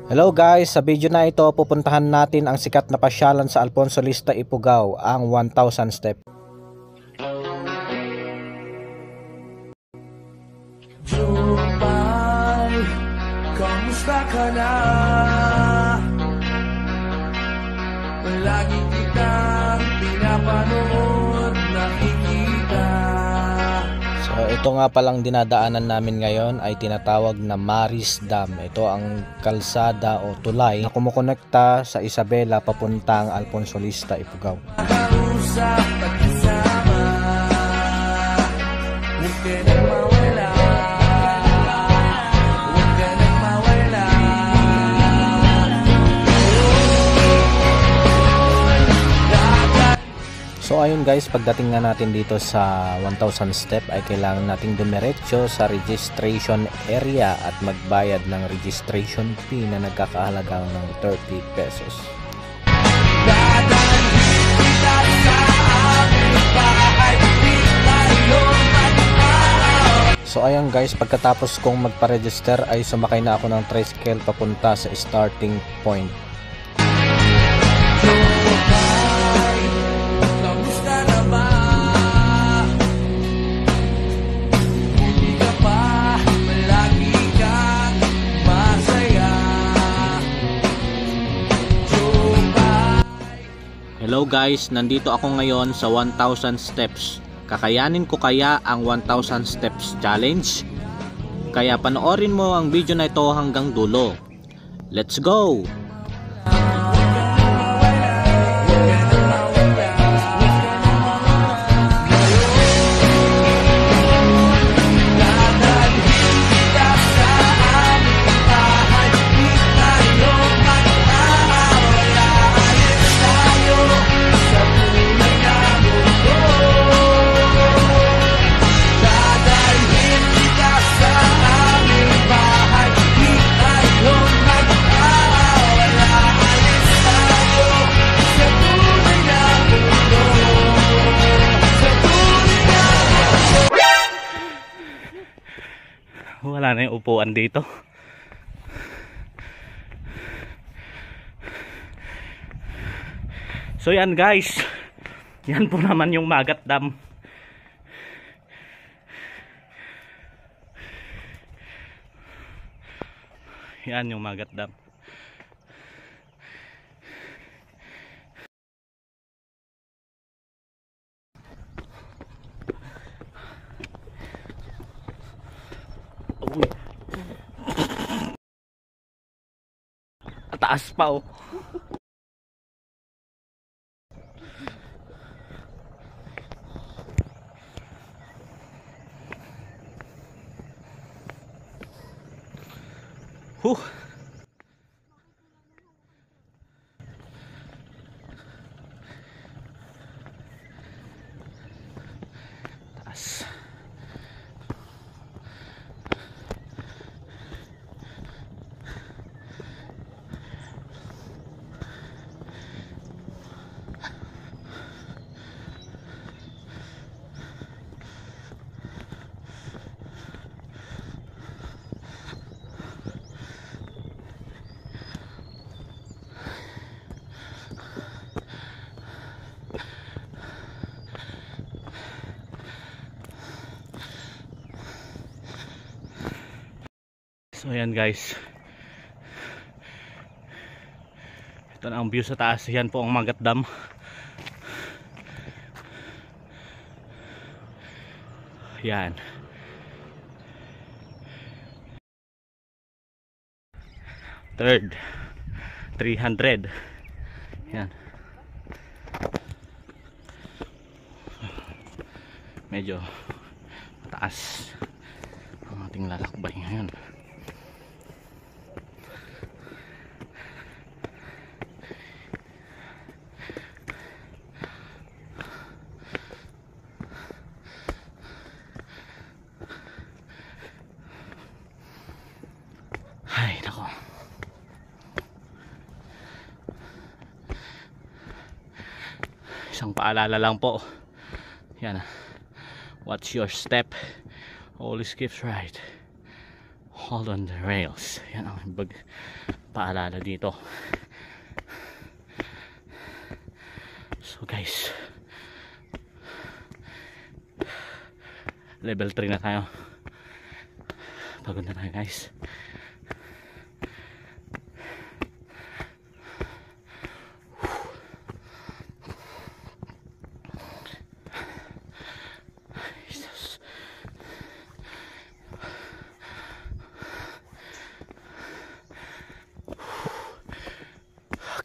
Hello guys, sa video na ito pupuntahan natin ang sikat na pasyalan sa Alfonso Lista, Ifugao, ang 1000 step. Jupay, kamusta ka na? Lagi kitang pinapanood, nakikita. So ito nga palang dinadaanan namin ngayon ay tinatawag na Maris Dam. Ito ang kalsada o tulay na kumukonekta sa Isabela papuntang Alfonso Lista, Ifugao. Kausap at kasama, huwag ka nang mawala, huwag ka nang mawala. So ayun guys, pagdating nga natin dito sa 1000 step ay kailangan nating dumiretso sa registration area at magbayad ng registration fee na nagkakahalaga ng 30 pesos. So ayan guys, pagkatapos kong magpa-register ay sumakay na ako ng tricycle papunta sa starting point. Hello guys, nandito ako ngayon sa 1000 steps. Kakayanin ko kaya ang 1000 steps challenge? Kaya panoorin mo ang video na ito hanggang dulo. Let's go! Wala na yung upuan dito. So yan guys, yan po naman yung Magat Dam. Yan yung Magat Dam. Taas pa oh. Taas. So ayan guys, ito na ang view sa taas. Yan po ang Magat Dam. Yan. Third 300. Yan. Medyo mataas ang ating lalakbay ngayon. Ay, nako. Isang paalala lang po. Yan. Watch your step. Always keeps right. Hold on the rails. Yan ang paalala dito. So guys, level 3 na tayo. Pagod na tayo guys.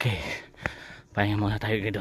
Okay, pahinga muna tayo dito.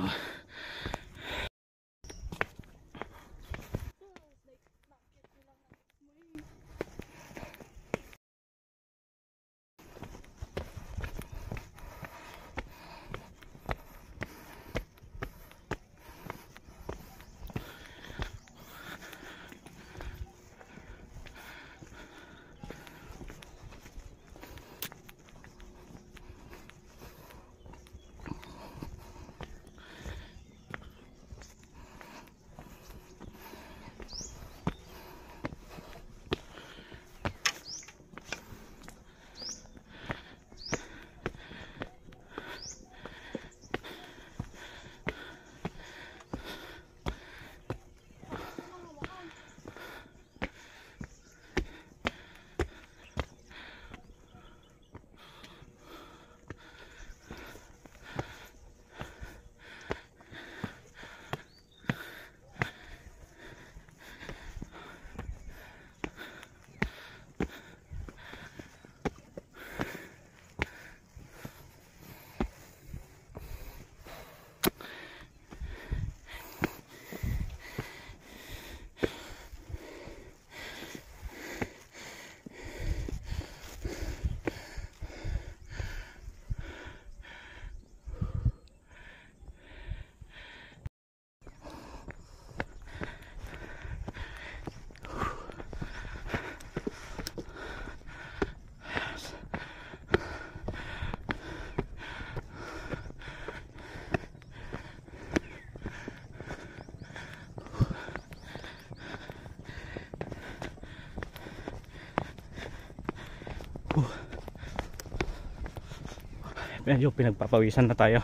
Medyo pinagpapawisan na tayo.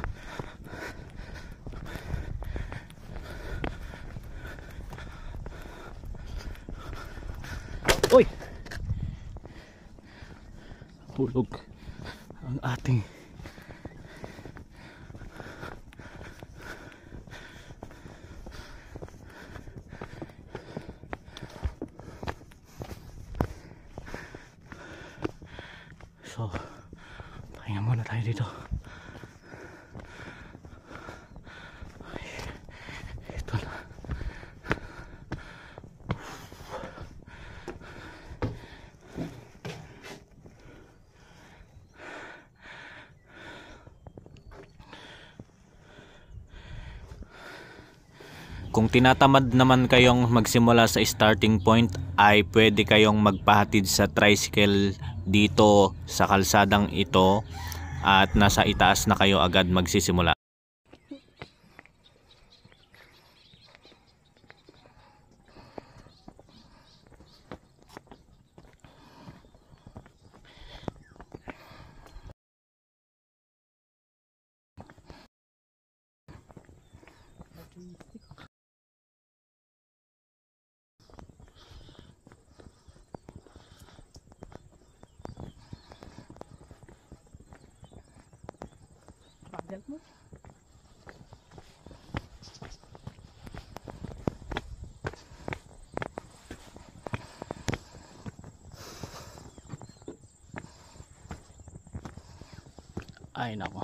Uy! Hulog ang ating so pahinga muna tayo dito. Ay, ito na. Kung tinatamad naman kayong magsimula sa starting point, ay pwede kayong magpahatid sa tricycle dito sa kalsadang ito at nasa itaas na kayo agad magsisimula. Ay nako.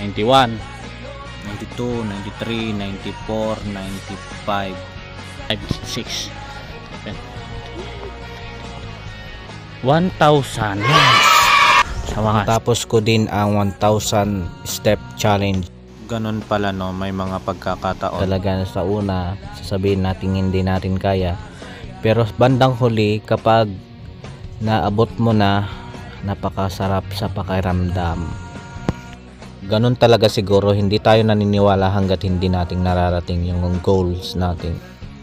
91, 92, 93, 94, 95. 56, 1,000. Sa wakas. Tapos ko din ang 1,000 step challenge. Ganon pala no, may mga pagkakataon talaga sa una sasabihin natin hindi natin kaya, pero bandang huli kapag naabot mo na, napakasarap sa pakiramdam. Ganon talaga siguro, hindi tayo naniniwala hanggat hindi natin nararating yung goals natin.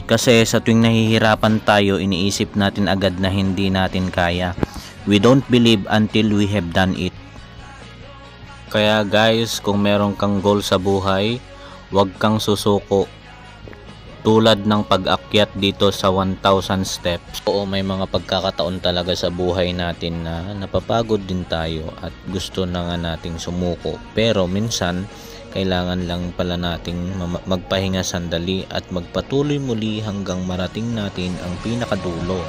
Kasi sa tuwing nahihirapan tayo, iniisip natin agad na hindi natin kaya. We don't believe until we have done it. Kaya guys, kung meron kang goal sa buhay, huwag kang susuko. Tulad ng pag-akyat dito sa 1,000 steps. Oo, may mga pagkakataon talaga sa buhay natin na napapagod din tayo at gusto na nga nating sumuko. Pero minsan, kailangan lang pala nating magpahinga sandali at magpatuloy muli hanggang marating natin ang pinakadulo.